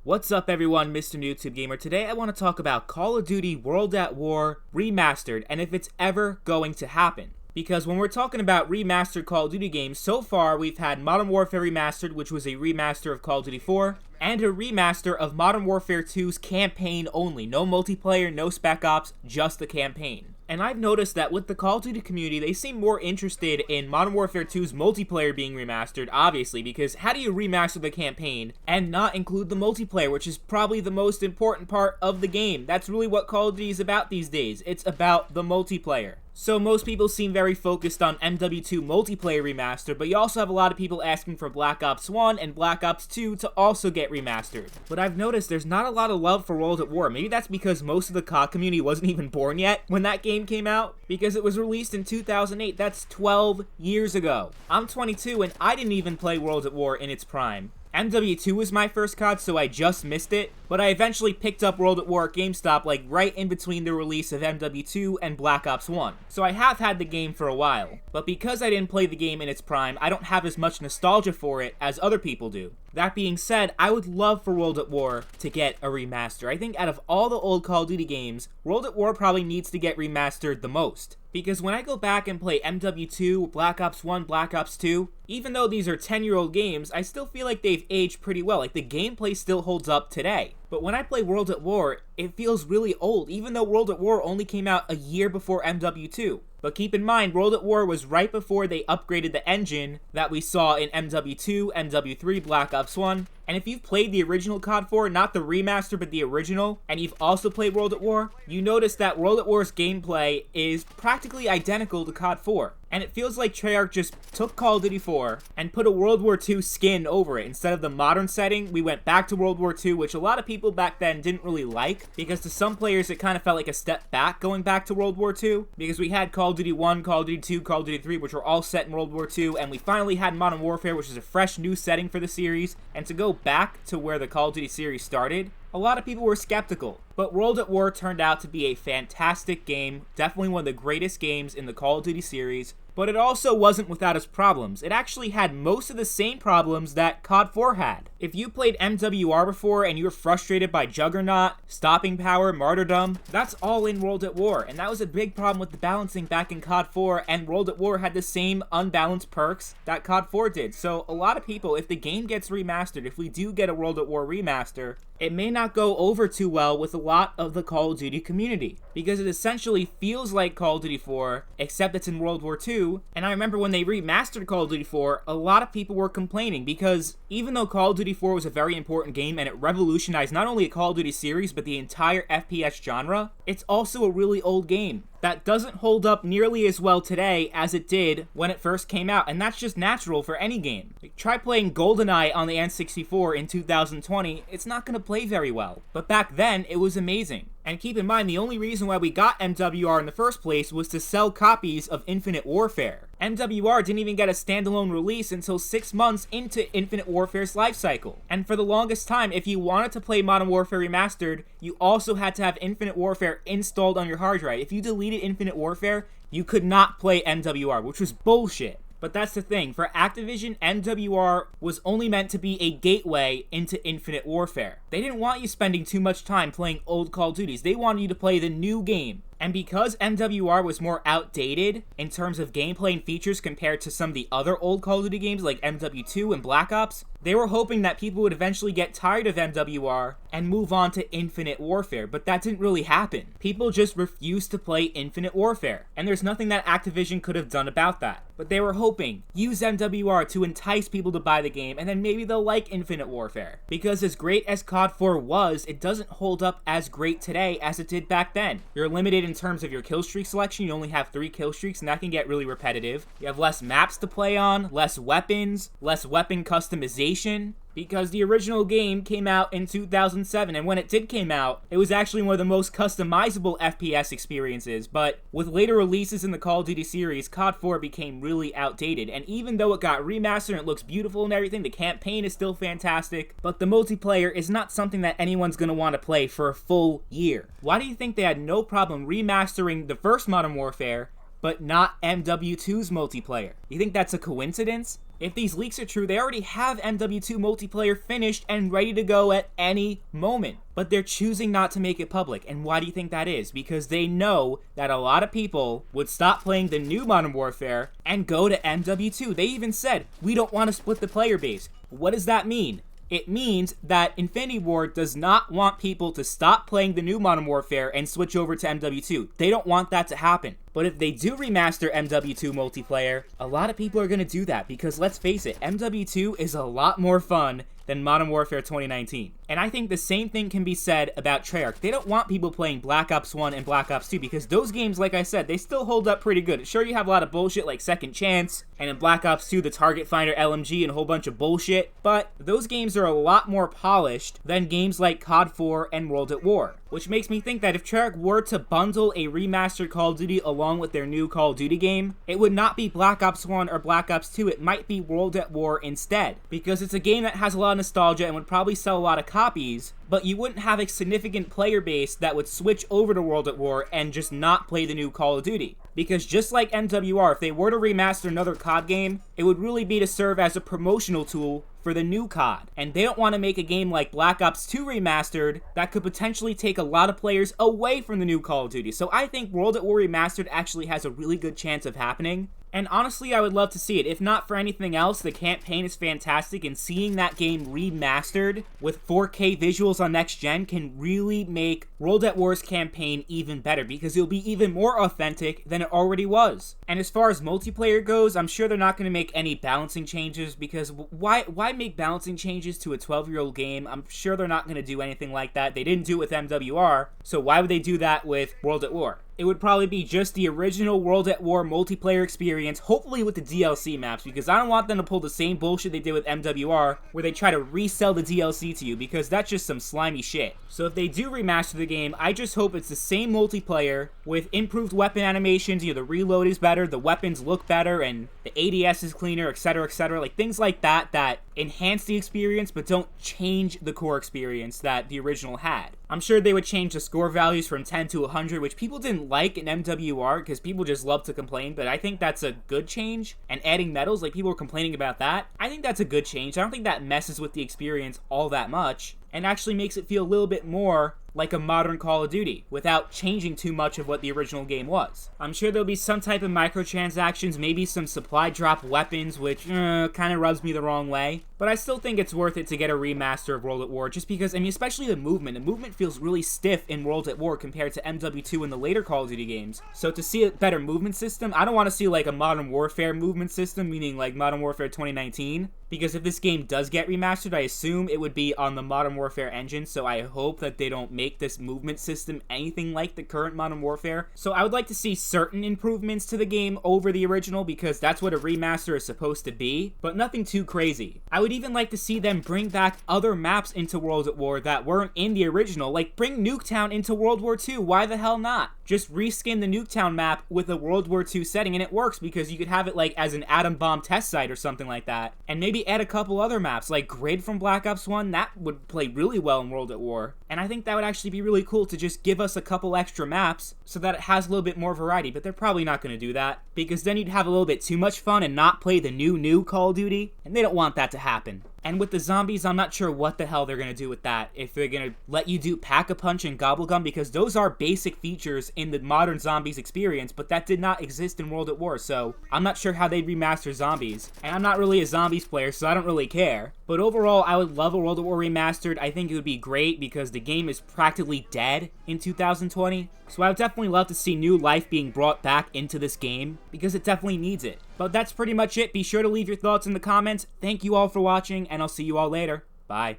What's up everyone, Mr. YouTube Gamer. Today I want to talk about Call of Duty World at War Remastered and if it's ever going to happen. Because when we're talking about remastered Call of Duty games, so far we've had Modern Warfare Remastered, which was a remaster of Call of Duty 4, and a remaster of Modern Warfare 2's campaign only. No multiplayer, no Spec Ops, just the campaign. And I've noticed that with the Call of Duty community, they seem more interested in Modern Warfare 2's multiplayer being remastered, obviously, because how do you remaster the campaign and not include the multiplayer, which is probably the most important part of the game? That's really what Call of Duty is about these days. It's about the multiplayer. So most people seem very focused on MW2 multiplayer remaster, but you also have a lot of people asking for Black Ops 1 and Black Ops 2 to also get remastered. But I've noticed there's not a lot of love for World at War. Maybe that's because most of the COD community wasn't even born yet when that game came out, because it was released in 2008. That's 12 years ago. I'm 22 and I didn't even play World at War in its prime. MW2 was my first COD, so I just missed it, but I eventually picked up World at War at GameStop, like right in between the release of MW2 and Black Ops 1. So I have had the game for a while, but because I didn't play the game in its prime, I don't have as much nostalgia for it as other people do. That being said, I would love for World at War to get a remaster. I think out of all the old Call of Duty games, World at War probably needs to get remastered the most. Because when I go back and play MW2, Black Ops 1, Black Ops 2, even though these are 10-year-old games, I still feel like they've aged pretty well. Like, the gameplay still holds up today. But when I play World at War, it feels really old, even though World at War only came out a year before MW2. But keep in mind, World at War was right before they upgraded the engine that we saw in MW2, MW3, Black Ops 1. And if you've played the original COD 4, not the remaster, but the original, and you've also played World at War, you notice that World at War's gameplay is practically identical to COD 4. And it feels like Treyarch just took Call of Duty 4 and put a World War II skin over it. Instead of the modern setting, we went back to World War II, which a lot of people back then didn't really like, because to some players it kind of felt like a step back going back to World War II, because we had Call of Duty 1, Call of Duty 2, Call of Duty 3, which were all set in World War II, and we finally had Modern Warfare, which is a fresh new setting for the series, and to go back to where the Call of Duty series started, a lot of people were skeptical. But World at War turned out to be a fantastic game, definitely one of the greatest games in the Call of Duty series, but it also wasn't without its problems. It actually had most of the same problems that COD 4 had. If you played MWR before and you were frustrated by Juggernaut, Stopping Power, Martyrdom, that's all in World at War, and that was a big problem with the balancing back in COD 4, and World at War had the same unbalanced perks that COD 4 did. So a lot of people, if the game gets remastered, if we do get a World at War remaster, it may not go over too well with a lot of the Call of Duty community, because it essentially feels like Call of Duty 4, except it's in World War II, and I remember when they remastered Call of Duty 4, a lot of people were complaining, because even though Call of Duty 4 was a very important game and it revolutionized not only a Call of Duty series, but the entire FPS genre, it's also a really old game that doesn't hold up nearly as well today as it did when it first came out, and that's just natural for any game. Try playing GoldenEye on the N64 in 2020, it's not going to play very well. But back then, it was amazing. And keep in mind, the only reason why we got MWR in the first place was to sell copies of Infinite Warfare. MWR didn't even get a standalone release until 6 months into Infinite Warfare's lifecycle. And for the longest time, if you wanted to play Modern Warfare Remastered, you also had to have Infinite Warfare installed on your hard drive. If you deleted Infinite Warfare, you could not play MWR, which was bullshit. But that's the thing, for Activision, MWR was only meant to be a gateway into Infinite Warfare. They didn't want you spending too much time playing old Call of Duties, they wanted you to play the new game. And because MWR was more outdated in terms of gameplay and features compared to some of the other old Call of Duty games like MW2 and Black Ops, they were hoping that people would eventually get tired of MWR and move on to Infinite Warfare, but that didn't really happen. People just refused to play Infinite Warfare, and there's nothing that Activision could have done about that. But they were hoping, use MWR to entice people to buy the game, and then maybe they'll like Infinite Warfare. Because as great as COD 4 was, it doesn't hold up as great today as it did back then. You're limited in terms of your kill streak selection, you only have 3 kill streaks, and that can get really repetitive. You have less maps to play on, less weapons, less weapon customization, because the original game came out in 2007, and when it did come out, it was actually one of the most customizable FPS experiences, but with later releases in the Call of Duty series, COD 4 became really outdated, and even though it got remastered and it looks beautiful and everything, the campaign is still fantastic, but the multiplayer is not something that anyone's going to want to play for a full year. Why do you think they had no problem remastering the first Modern Warfare, but not MW2's multiplayer? You think that's a coincidence? If these leaks are true, they already have MW2 multiplayer finished and ready to go at any moment. But they're choosing not to make it public. And why do you think that is? Because they know that a lot of people would stop playing the new Modern Warfare and go to MW2. They even said, we don't want to split the player base. What does that mean? It means that Infinity Ward does not want people to stop playing the new Modern Warfare and switch over to MW2. They don't want that to happen. But if they do remaster MW2 multiplayer, a lot of people are going to do that because let's face it, MW2 is a lot more fun than Modern Warfare 2019. And I think the same thing can be said about Treyarch. They don't want people playing Black Ops 1 and Black Ops 2 because those games, like I said, they still hold up pretty good. Sure, you have a lot of bullshit like Second Chance, and in Black Ops 2, the Target Finder LMG and a whole bunch of bullshit, but those games are a lot more polished than games like COD 4 and World at War. Which makes me think that if Treyarch were to bundle a remastered Call of Duty along with their new Call of Duty game, it would not be Black Ops 1 or Black Ops 2, it might be World at War instead. Because it's a game that has a lot of nostalgia and would probably sell a lot of copies, but you wouldn't have a significant player base that would switch over to World at War and just not play the new Call of Duty. Because just like MWR, if they were to remaster another COD game, it would really be to serve as a promotional tool for the new COD. And they don't want to make a game like Black Ops 2 Remastered that could potentially take a lot of players away from the new Call of Duty. So I think World at War Remastered actually has a really good chance of happening. And honestly, I would love to see it. If not for anything else, the campaign is fantastic, and seeing that game remastered with 4K visuals on next gen can really make World at War's campaign even better, because it'll be even more authentic than it already was. And as far as multiplayer goes, I'm sure they're not going to make any balancing changes, because why make balancing changes to a 12-year-old game? I'm sure they're not going to do anything like that. They didn't do it with MWR, so why would they do that with World at War? It would probably be just the original World at War multiplayer experience, hopefully with the DLC maps, because I don't want them to pull the same bullshit they did with MWR, where they try to resell the DLC to you, because that's just some slimy shit. So if they do remaster the game, I just hope it's the same multiplayer, with improved weapon animations, the reload is better, the weapons look better, and the ADS is cleaner, etc., like things like that, that enhance the experience, but don't change the core experience that the original had. I'm sure they would change the score values from 10 to 100, which people didn't like in MWR, because people just love to complain, but I think that's a good change. And adding medals, like people were complaining about that, I think that's a good change. I don't think that messes with the experience all that much, and actually makes it feel a little bit more like a modern Call of Duty, without changing too much of what the original game was. I'm sure there'll be some type of microtransactions, maybe some supply drop weapons, which kind of rubs me the wrong way. But I still think it's worth it to get a remaster of World at War, just because, I mean, especially the movement. The movement feels really stiff in World at War compared to MW2 and the later Call of Duty games. So to see a better movement system, I don't want to see like a Modern Warfare movement system, meaning like Modern Warfare 2019. Because if this game does get remastered, I assume it would be on the Modern Warfare engine, so I hope that they don't make this movement system anything like the current Modern Warfare. So I would like to see certain improvements to the game over the original, because that's what a remaster is supposed to be, but nothing too crazy. I would even like to see them bring back other maps into World at War that weren't in the original, like bring Nuketown into World War II, why the hell not? Just reskin the Nuketown map with a World War II setting, and it works, because you could have it like as an atom bomb test site or something like that, and maybe add a couple other maps, like Grid from Black Ops 1, that would play really well in World at War. And I think that would actually be really cool to just give us a couple extra maps so that it has a little bit more variety, but they're probably not going to do that, because then you'd have a little bit too much fun and not play the new Call of Duty, and they don't want that to happen. And with the zombies, I'm not sure what the hell they're going to do with that. If they're going to let you do Pack-a-Punch and Gobblegum, because those are basic features in the modern zombies experience, but that did not exist in World at War, so I'm not sure how they'd remaster zombies. And I'm not really a zombies player, so I don't really care. But overall, I would love a World at War Remastered. I think it would be great, because the game is practically dead in 2020. So I would definitely love to see new life being brought back into this game, because it definitely needs it. But that's pretty much it. Be sure to leave your thoughts in the comments. Thank you all for watching, and I'll see you all later. Bye.